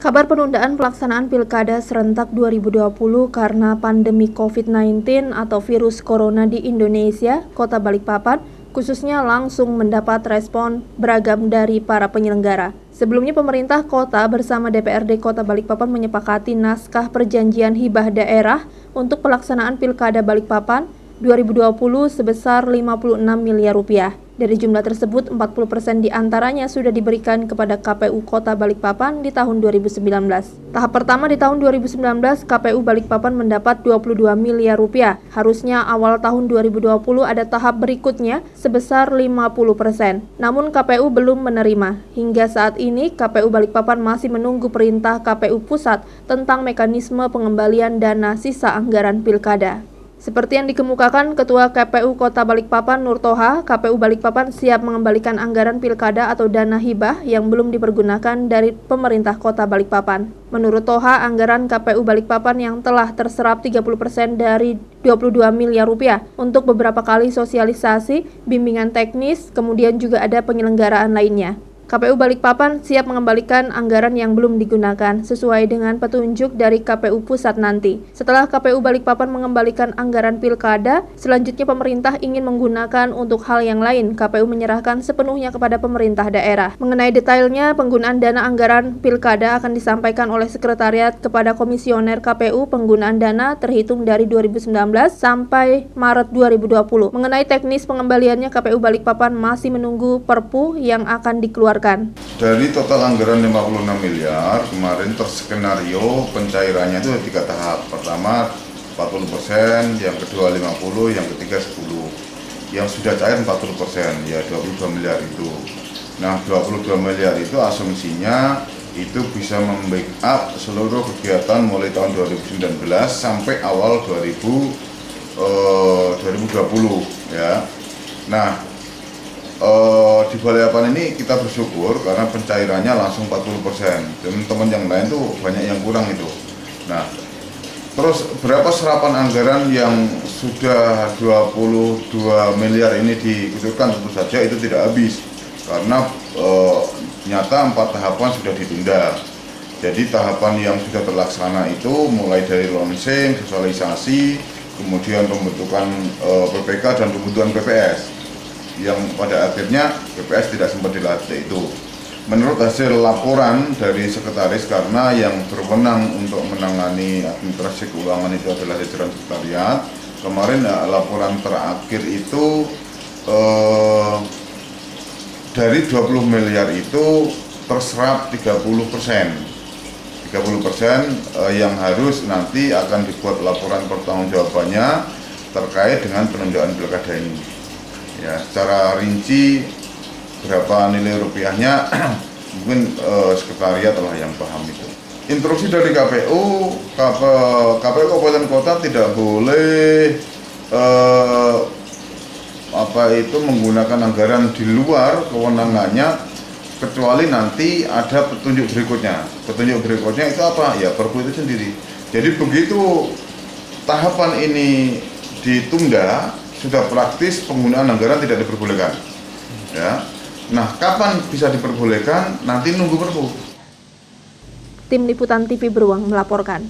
Kabar penundaan pelaksanaan Pilkada serentak 2020 karena pandemi COVID-19 atau virus corona di Indonesia, Kota Balikpapan, khususnya langsung mendapat respon beragam dari para penyelenggara. Sebelumnya pemerintah kota bersama DPRD Kota Balikpapan menyepakati naskah perjanjian hibah daerah untuk pelaksanaan Pilkada Balikpapan 2020 sebesar 56 miliar rupiah. Dari jumlah tersebut, 40% diantaranya sudah diberikan kepada KPU Kota Balikpapan di tahun 2019. Tahap pertama di tahun 2019, KPU Balikpapan mendapat 22 miliar rupiah. Harusnya awal tahun 2020 ada tahap berikutnya sebesar 50%. Namun KPU belum menerima. Hingga saat ini, KPU Balikpapan masih menunggu perintah KPU Pusat tentang mekanisme pengembalian dana sisa anggaran Pilkada. Seperti yang dikemukakan Ketua KPU Kota Balikpapan Nur Toha, KPU Balikpapan siap mengembalikan anggaran pilkada atau dana hibah yang belum dipergunakan dari pemerintah Kota Balikpapan. Menurut Toha, anggaran KPU Balikpapan yang telah terserap 30% dari 22 miliar rupiah untuk beberapa kali sosialisasi, bimbingan teknis, kemudian juga ada penyelenggaraan lainnya. KPU Balikpapan siap mengembalikan anggaran yang belum digunakan sesuai dengan petunjuk dari KPU Pusat nanti. Setelah KPU Balikpapan mengembalikan anggaran pilkada, selanjutnya pemerintah ingin menggunakan untuk hal yang lain. KPU menyerahkan sepenuhnya kepada pemerintah daerah. Mengenai detailnya, penggunaan dana anggaran pilkada akan disampaikan oleh sekretariat kepada komisioner KPU penggunaan dana terhitung dari 2019 sampai Maret 2020. Mengenai teknis pengembaliannya, KPU Balikpapan masih menunggu Perpu yang akan dikeluarkan. Dari total anggaran 56 miliar, kemarin terskenario pencairannya itu 3 tahap. Pertama 40%, yang kedua 50%, yang ketiga 10%. Yang sudah cair 40%, ya 22 miliar itu. Nah, 22 miliar itu asumsinya itu bisa membackup seluruh kegiatan mulai tahun 2019 sampai awal 2020 ya. Nah, di Balikpapan ini kita bersyukur karena pencairannya langsung 40%. Teman-teman yang lain tuh banyak yang kurang itu. Nah, terus berapa serapan anggaran yang sudah 22 miliar ini dikucurkan? Tentu saja itu tidak habis karena ternyata 4 tahapan sudah ditunda. Jadi tahapan yang sudah terlaksana itu mulai dari launching, sosialisasi, kemudian pembentukan PPK dan pembentukan PPS. Yang pada akhirnya BPS tidak sempat dilatih itu. Menurut hasil laporan dari sekretaris, karena yang berwenang untuk menangani administrasi keuangan itu adalah jajaran sekretariat, kemarin laporan terakhir itu dari 20 miliar itu terserap 30%. 30% yang harus nanti akan dibuat laporan pertanggungjawabannya terkait dengan penundaan pilkada ini. Ya, secara rinci berapa nilai rupiahnya mungkin sekretariat lah yang paham itu. Instruksi dari KPU Kabupaten Kota tidak boleh menggunakan anggaran di luar kewenangannya kecuali nanti ada petunjuk berikutnya. Petunjuk berikutnya itu apa? Ya, Perpu itu sendiri. Jadi begitu tahapan ini ditunda, sudah praktis penggunaan anggaran tidak diperbolehkan. Ya. Nah, kapan bisa diperbolehkan? Nanti nunggu Perpu. Tim Liputan TV Beruang melaporkan.